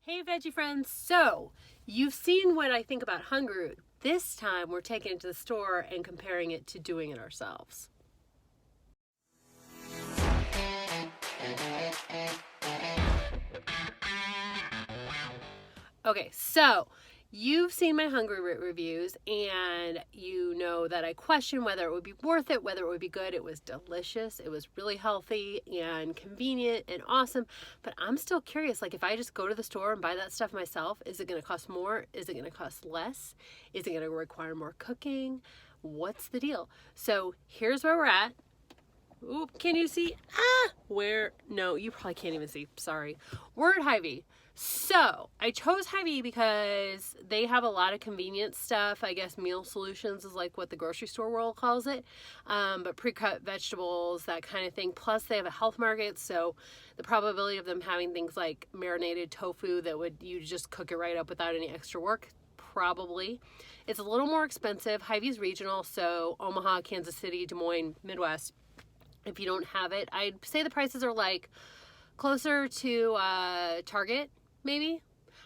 Hey veggie friends, so you've seen what I think about Hungryroot. This time we're taking it to the store and comparing it to doing it ourselves. Okay, so you've seen my Hungryroot reviews and you know that I question whether it would be worth it, whether it would be good. It was delicious. It was really healthy and convenient and awesome. But I'm still curious, like if I just go to the store and buy that stuff myself, is it going to cost more? Is it going to cost less? Is it going to require more cooking? What's the deal? So here's where we're at. Oop, can you see? Where? No, you probably can't even see. Sorry. We're at Hy-Vee. So I chose Hy-Vee because they have a lot of convenience stuff. I guess meal solutions is like what the grocery store world calls it. But pre-cut vegetables, that kind of thing. Plus they have a health market. So the probability of them having things like marinated tofu that would you just cook it right up without any extra work, probably. It's a little more expensive. Hy-Vee's regional. So Omaha, Kansas City, Des Moines, Midwest. If you don't have it, I'd say the prices are like closer to Target, maybe.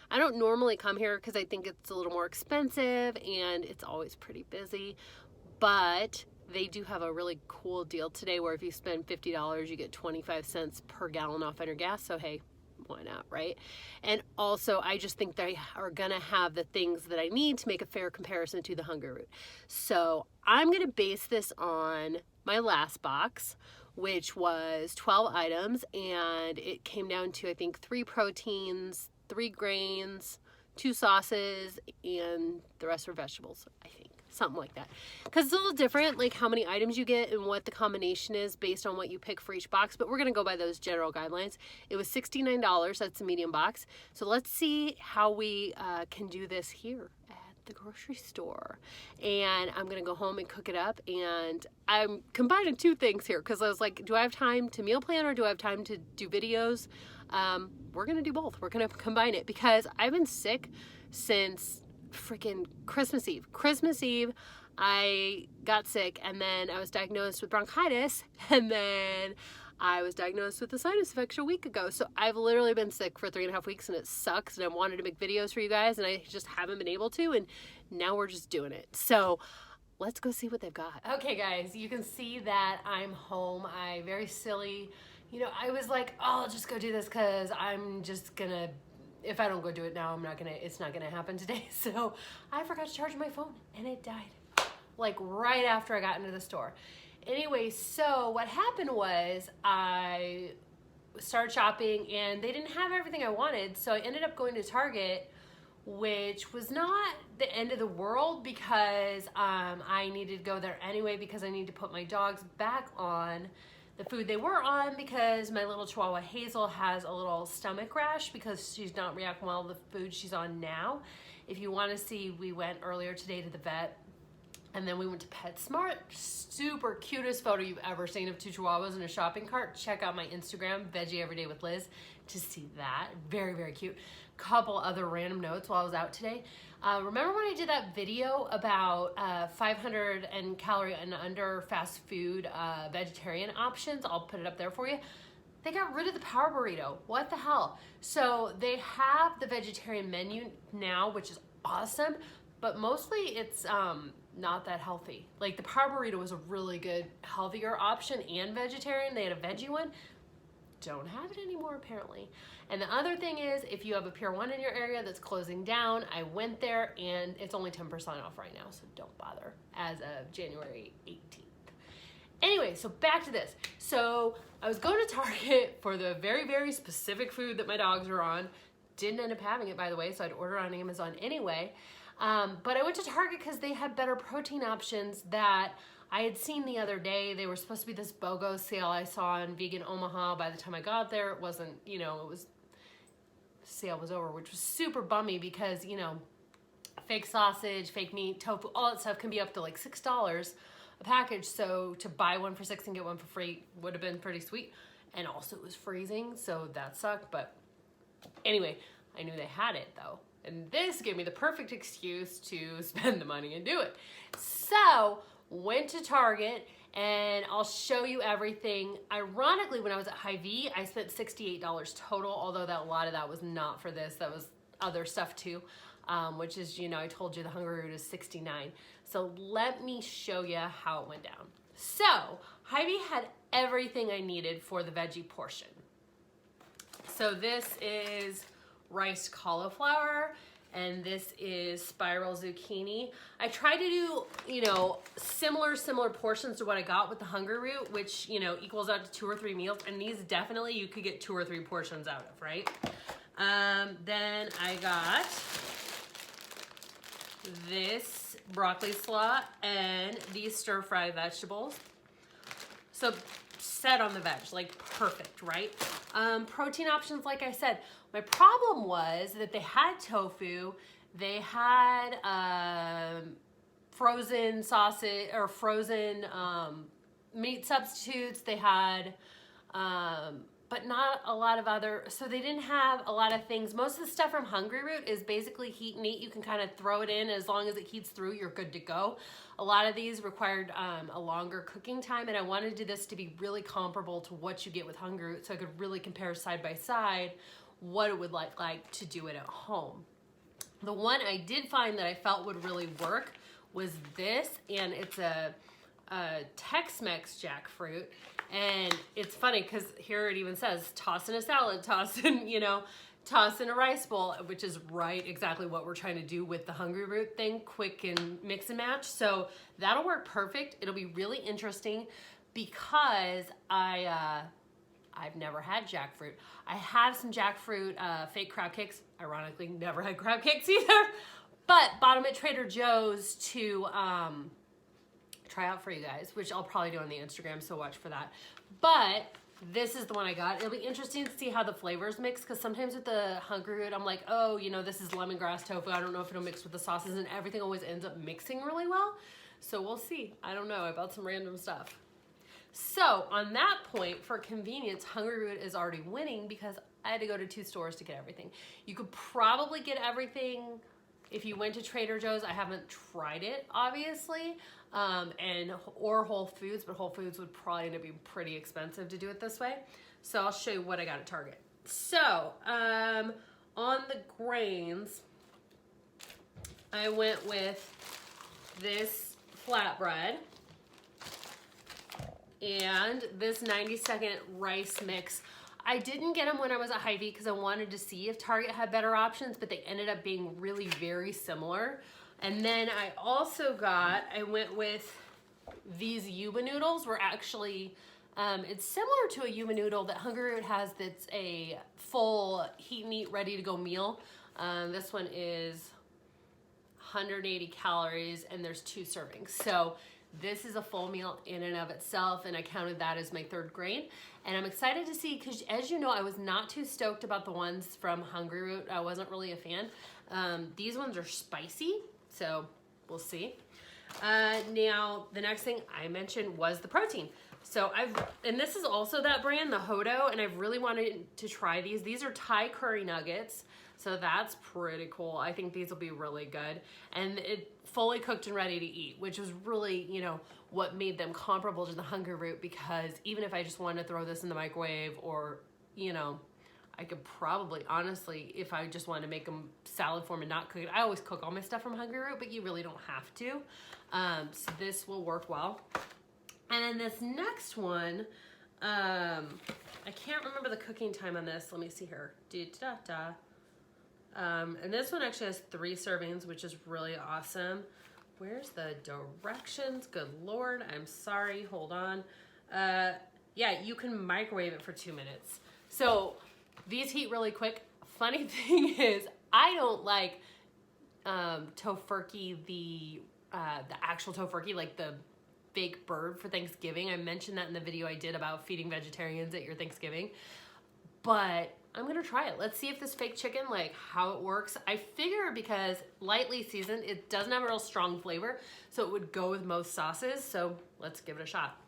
I don't normally come here because I think it's a little more expensive and it's always pretty busy, but they do have a really cool deal today where if you spend $50, you get 25 cents per gallon off on your gas. So hey, why not, right? And also, I just think they are gonna have the things that I need to make a fair comparison to the Hungryroot. So I'm gonna base this on my last box, which was 12 items, and it came down to, I think, 3 proteins, 3 grains, 2 sauces, and the rest were vegetables, I think. Something like that. Because it's a little different, like how many items you get and what the combination is based on what you pick for each box. But we're going to go by those general guidelines. It was $69. That's a medium box. So let's see how we can do this here at the grocery store. And I'm going to go home and cook it up. And I'm combining 2 things here because I was like, do I have time to meal plan or do I have time to do videos? We're going to do both. We're going to combine it because I've been sick since freaking Christmas Eve. Christmas Eve, I got sick and then I was diagnosed with bronchitis and then I was diagnosed with a sinus infection a week ago. So I've literally been sick for 3.5 weeks and it sucks and I wanted to make videos for you guys and I just haven't been able to, and now we're just doing it. So let's go see what they've got. Okay guys, you can see that I'm home. I very silly, I was like, oh, I'll just go do this because I'm just gonna, if I don't go do it now, it's not gonna happen today. So I forgot to charge my phone and it died like right after I got into the store. Anyway, so what happened was I started shopping and they didn't have everything I wanted. So I ended up going to Target, which was not the end of the world because I needed to go there anyway because I need to put my dogs back on the food they were on because my little Chihuahua Hazel has a little stomach rash because she's not reacting well to the food she's on now. If you want to see, we went earlier today to the vet and then we went to PetSmart. Super cutest photo you've ever seen of 2 Chihuahuas in a shopping cart. Check out my Instagram, Veggie Everyday with Liz, to see that. Very, very cute. Couple other random notes while I was out today. Remember when I did that video about 500 and calorie and under fast food vegetarian options? I'll put it up there for you. They got rid of the Power Burrito. What the hell? So they have the vegetarian menu now, which is awesome, but mostly it's not that healthy. Like the Power Burrito was a really good, healthier option and vegetarian. They had a veggie one. Don't have it anymore apparently. And the other thing is, if you have a Pier 1 in your area that's closing down, I went there and it's only 10% off right now, so don't bother, as of January 18th. Anyway, so back to this. So I was going to Target for the very, very specific food that my dogs are on. Didn't end up having it, by the way, so I'd order on Amazon anyway. But I went to Target because they had better protein options that I had seen the other day. They were supposed to be this BOGO sale I saw in Vegan Omaha. By the time I got there, it wasn't, sale was over, which was super bummy because, fake sausage, fake meat, tofu, all that stuff can be up to like $6 a package. So to buy one for $6 and get one for free would have been pretty sweet. And also it was freezing, so that sucked. But anyway, I knew they had it though. And this gave me the perfect excuse to spend the money and do it. So went to Target and I'll show you everything. Ironically, when I was at Hy-Vee, I spent $68 total, although a lot of that was not for this. That was other stuff too, which is, you know, I told you the Hungryroot is $69. So let me show you how it went down. So Hy-Vee had everything I needed for the veggie portion. So this is riced cauliflower, and this is spiral zucchini. I tried to do, you know, similar portions to what I got with the Hungryroot, which, you know, equals out to 2 or 3 meals. And these definitely you could get 2 or 3 portions out of, right? Then I got this broccoli slaw and these stir-fry vegetables. So set on the veg, like perfect, right? Protein options, like I said. My problem was that they had tofu, they had frozen sausage or frozen meat substitutes, they had, but not a lot of other, so they didn't have a lot of things. Most of the stuff from Hungryroot is basically heat and eat. You can kind of throw it in, as long as it heats through, you're good to go. A lot of these required a longer cooking time, and I wanted this to be really comparable to what you get with Hungryroot, so I could really compare side by side what it would like to do it at home. The one I did find that I felt would really work was this, and it's a Tex-Mex jackfruit. And it's funny because here it even says toss in a salad, toss in, you know, toss in a rice bowl, which is right exactly what we're trying to do with the Hungryroot thing, quick and mix and match. So that'll work perfect. It'll be really interesting because I've never had jackfruit. I have some jackfruit fake crab cakes. Ironically, never had crab cakes either. But bought them at Trader Joe's to try out for you guys, which I'll probably do on the Instagram, so watch for that. But this is the one I got. It'll be interesting to see how the flavors mix, because sometimes with the Hungryroot, I'm like, oh, you know, this is lemongrass tofu. I don't know if it'll mix with the sauces, and everything always ends up mixing really well. So we'll see. I don't know. I bought some random stuff. So on that point, for convenience, Hungryroot is already winning because I had to go to 2 stores to get everything. You could probably get everything if you went to Trader Joe's. I haven't tried it, obviously, or Whole Foods, but Whole Foods would probably end up being pretty expensive to do it this way. So I'll show you what I got at Target. So on the grains, I went with this flatbread and this 90-second rice mix. I didn't get them when I was at Hy-Vee because I wanted to see if Target had better options, but they ended up being really very similar. And then I also went with these Yuba noodles. Were actually, it's similar to a Yuba noodle that Hungryroot has that's a full heat and eat ready to go meal. This one is 180 calories and there's 2 servings. So this is a full meal in and of itself, and I counted that as my 3rd grain. And I'm excited to see, because as you know, I was not too stoked about the ones from Hungryroot. I wasn't really a fan. These ones are spicy, so we'll see. Now, the next thing I mentioned was the protein. So and this is also that brand, the Hodo, and I've really wanted to try these. These are Thai curry nuggets, so that's pretty cool. I think these will be really good. And it fully cooked and ready to eat, which was really, you know, what made them comparable to the Hungryroot, because even if I just wanted to throw this in the microwave, or, you know, I could probably, honestly, if I just wanted to make them salad form and not cook it, I always cook all my stuff from Hungryroot, but you really don't have to. So this will work well. And then this next one, I can't remember the cooking time on this. Let me see here. And this one actually has 3 servings, which is really awesome. Where's the directions? Good Lord, I'm sorry, hold on. Yeah, you can microwave it for 2 minutes. So these heat really quick. Funny thing is, I don't like tofurkey, the actual tofurkey, like the fake bird for Thanksgiving. I mentioned that in the video I did about feeding vegetarians at your Thanksgiving. But I'm gonna try it. Let's see if this fake chicken, like how it works. I figure because lightly seasoned, it doesn't have a real strong flavor, so it would go with most sauces. So let's give it a shot.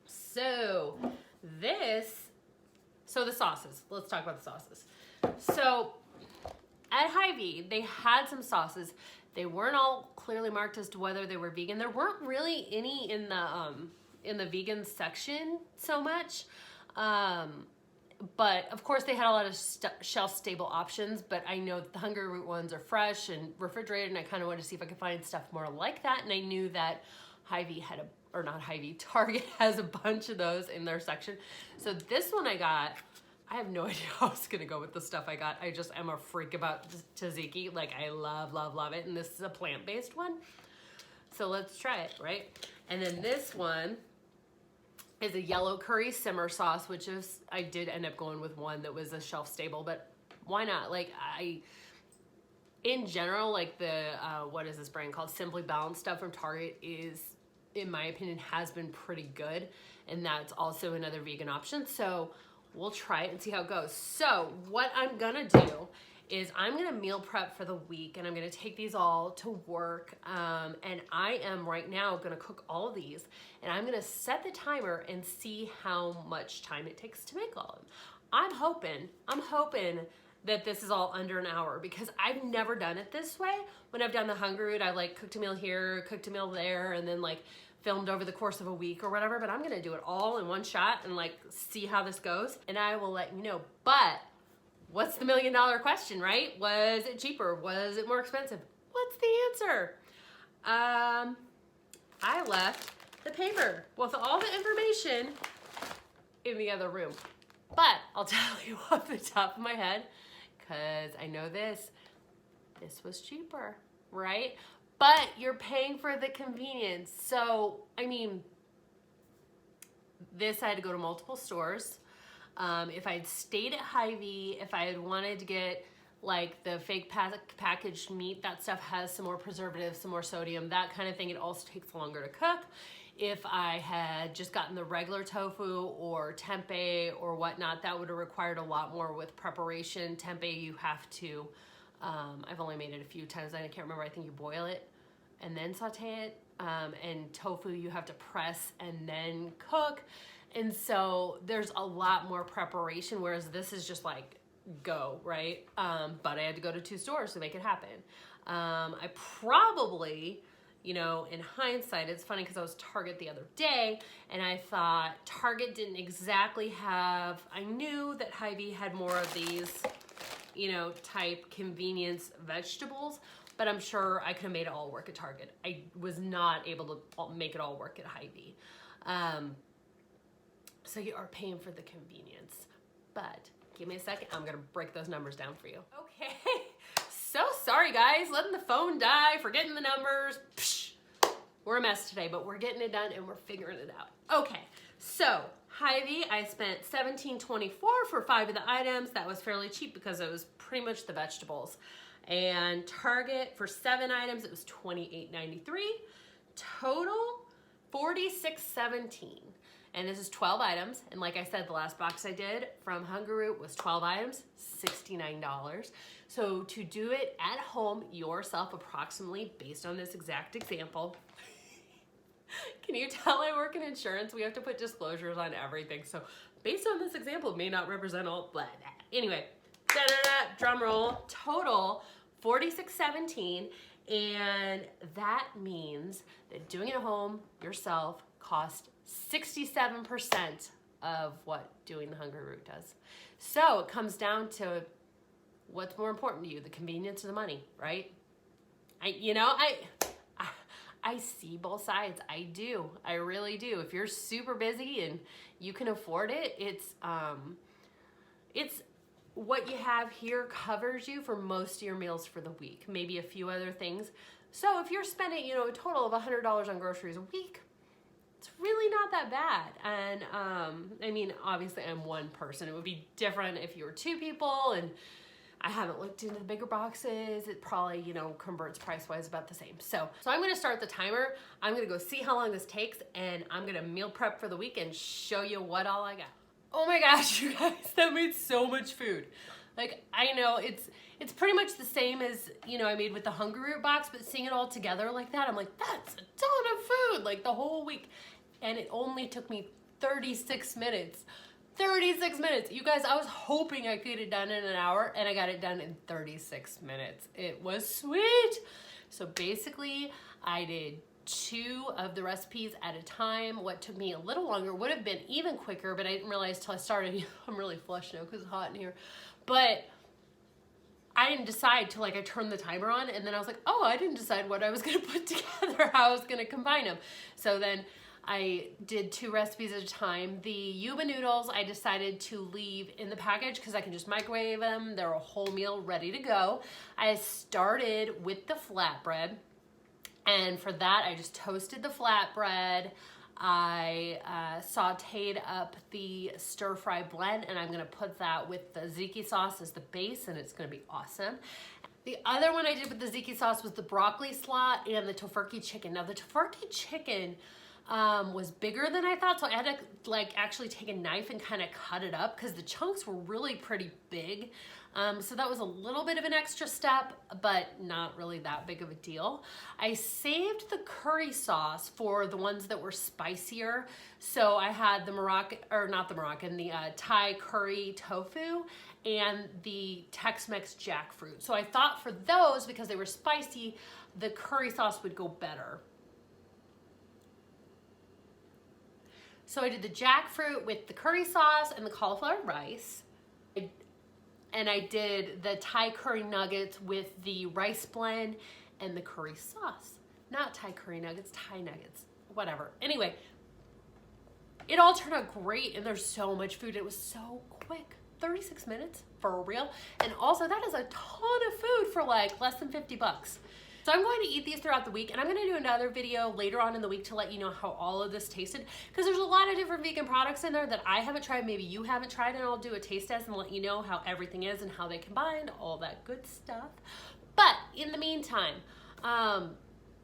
So the sauces, let's talk about the sauces. So at Hy-Vee, they had some sauces. They weren't all clearly marked as to whether they were vegan. There weren't really any in the vegan section so much. But of course they had a lot of shelf stable options, but I know that the Hungryroot ones are fresh and refrigerated, and I kind of wanted to see if I could find stuff more like that. And I knew that Hy-Vee had not Hy-Vee, Target has a bunch of those in their section. So this one I got, I have no idea how it's gonna go with the stuff I got. I just am a freak about tzatziki. Like I love, love, love it. And this is a plant-based one. So let's try it, right? And then this one is a yellow curry simmer sauce, which is, I did end up going with one that was a shelf stable, but why not? Like in general, like the, what is this brand called? Simply Balanced stuff from Target is, in my opinion, has been pretty good. And that's also another vegan option. So we'll try it and see how it goes. So what I'm gonna do is I'm gonna meal prep for the week, and I'm gonna take these all to work. And I am right now gonna cook all of these, and I'm gonna set the timer and see how much time it takes to make all of them. I'm hoping that this is all under an hour, because I've never done it this way. When I've done the Hungryroot, I've like cooked a meal here, cooked a meal there, and then like filmed over the course of a week or whatever, but I'm gonna do it all in one shot and like see how this goes, and I will let you know. But what's the $1 million question, right? Was it cheaper? Was it more expensive? What's the answer? I left the paper with all the information in the other room. But I'll tell you off the top of my head, because I know this was cheaper, right? But you're paying for the convenience. So, I mean, this I had to go to multiple stores. If I'd stayed at Hy-Vee, if I had wanted to get like the fake packaged meat, that stuff has some more preservatives, some more sodium, that kind of thing. It also takes longer to cook. If I had just gotten the regular tofu or tempeh or whatnot, that would have required a lot more with preparation. Tempeh, you have to, I've only made it a few times, I can't remember, I think you boil it and then saute it. And tofu, you have to press and then cook. And so there's a lot more preparation, whereas this is just like go, right? But I had to go to 2 stores to make it happen. I probably, you know, in hindsight, it's funny because I was Target the other day and I thought Target didn't exactly have, I knew that Hy-Vee had more of these, you know, type convenience vegetables, but I'm sure I could have made it all work at Target. I was not able to make it all work at Hy-Vee. So you are paying for the convenience, but give me a second. I'm gonna break those numbers down for you. Okay, so sorry guys, letting the phone die, forgetting the numbers. Psh, we're a mess today, but we're getting it done and we're figuring it out. Okay, so Hy-Vee, I spent $17.24 for 5 of the items. That was fairly cheap because it was pretty much the vegetables. And Target for 7 items, it was $28.93. Total, $46.17. And this is 12 items. And like I said, the last box I did from Hungryroot was 12 items, $69. So to do it at home yourself, approximately based on this exact example, can you tell I work in insurance? We have to put disclosures on everything. So based on this example, it may not represent all, blah, blah. Anyway, drum roll, total $46.17. And that means that doing it at home yourself cost 67% of what doing the Hungryroot does. So it comes down to what's more important to you, the convenience or the money, right? I see both sides. I do. I really do. If you're super busy and you can afford it, it's what you have here covers you for most of your meals for the week, maybe a few other things. So if you're spending, a total of $100 on groceries a week, it's really not that bad. And I mean, obviously I'm one person. It would be different if you were 2 people, and I haven't looked into the bigger boxes. It probably, converts price-wise about the same. So I'm gonna start the timer. I'm gonna go see how long this takes, and I'm gonna meal prep for the week and show you what all I got. Oh my gosh, you guys, that made so much food. Like, I know it's pretty much the same as, I made with the Hungryroot box, but seeing it all together like that, I'm like, that's a ton of food, like the whole week. And it only took me 36 minutes. 36 minutes. You guys, I was hoping I could get it done in an hour, and I got it done in 36 minutes. It was sweet. So basically, I did 2 of the recipes at a time. What took me a little longer would have been even quicker, but I didn't realize till I started. I'm really flushed now because it's hot in here. But I didn't decide till like I turned the timer on, and then I was like, oh, I didn't decide what I was gonna put together, how I was gonna combine them. So then I did 2 recipes at a time. The yuba noodles I decided to leave in the package because I can just microwave them. They're a whole meal ready to go. I started with the flatbread, and for that I just toasted the flatbread. I sauteed up the stir fry blend, and I'm gonna put that with the tzatziki sauce as the base, and it's gonna be awesome. The other one I did with the tzatziki sauce was the broccoli slot and the tofurkey chicken. Now the tofurkey chicken was bigger than I thought, so I had to like actually take a knife and kind of cut it up because the chunks were really pretty big. So that was a little bit of an extra step, but not really that big of a deal. I saved the curry sauce for the ones that were spicier. So I had the the Thai curry tofu and the Tex-Mex jackfruit. So I thought for those, because they were spicy, the curry sauce would go better. So I did the jackfruit with the curry sauce and the cauliflower rice. And I did the Thai curry nuggets with the rice blend and the curry sauce. Not Thai curry nuggets, Thai nuggets, whatever. Anyway, it all turned out great, and there's so much food. It was so quick, 36 minutes for real. And also that is a ton of food for like less than 50 bucks. So I'm going to eat these throughout the week, and I'm going to do another video later on in the week to let you know how all of this tasted, because there's a lot of different vegan products in there that I haven't tried, maybe you haven't tried, and I'll do a taste test and let you know how everything is and how they combined, all that good stuff. But in the meantime,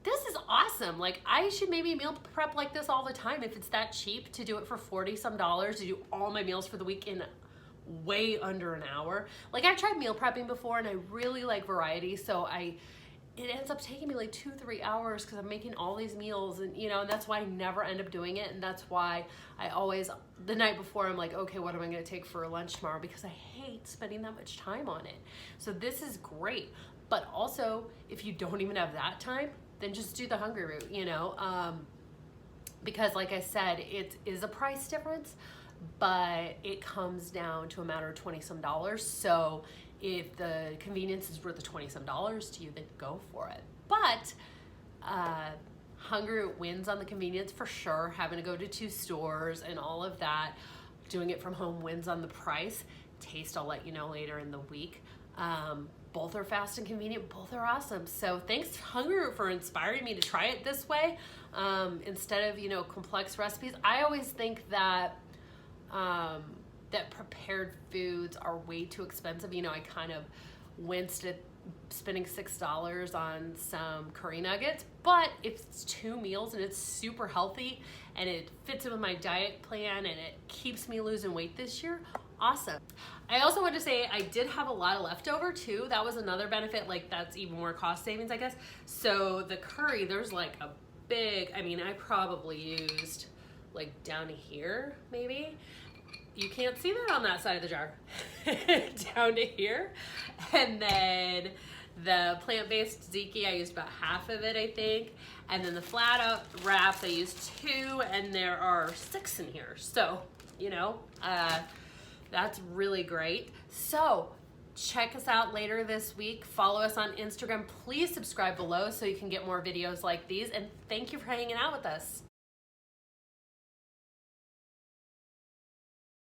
this is awesome. Like, I should maybe meal prep like this all the time if it's that cheap to do it for $40 some to do all my meals for the week in way under an hour. Like, I've tried meal prepping before, and I really like variety, so it ends up taking me like 2-3 hours because I'm making all these meals, and and that's why I never end up doing it. And that's why I always, the night before, I'm like, okay, what am I going to take for lunch tomorrow? Because I hate spending that much time on it. So this is great. But also, if you don't even have that time, then just do the Hungryroot, because like I said, it is a price difference, but it comes down to a matter of 20 some dollars. So if the convenience is worth the 20 some dollars to you, then go for it. But Hungryroot wins on the convenience for sure. Having to go to 2 stores and all of that, doing it from home wins on the price. Taste, I'll let you know later in the week. Both are fast and convenient. Both are awesome. So thanks Hungryroot for inspiring me to try it this way instead of complex recipes. I always think that that prepared foods are way too expensive. I kind of winced at spending $6 on some curry nuggets, but if it's 2 meals and it's super healthy and it fits in with my diet plan and it keeps me losing weight this year, awesome. I also want to say I did have a lot of leftover too. That was another benefit, like that's even more cost savings, I guess. So the curry, there's like a big, I probably used like down to here maybe. You can't see that on that side of the jar. Down to here. And then the plant-based tzatziki, I used about half of it, I think. And then the flat out wraps, I used 2, and there are 6 in here. So, that's really great. So, check us out later this week. Follow us on Instagram. Please subscribe below so you can get more videos like these. And thank you for hanging out with us.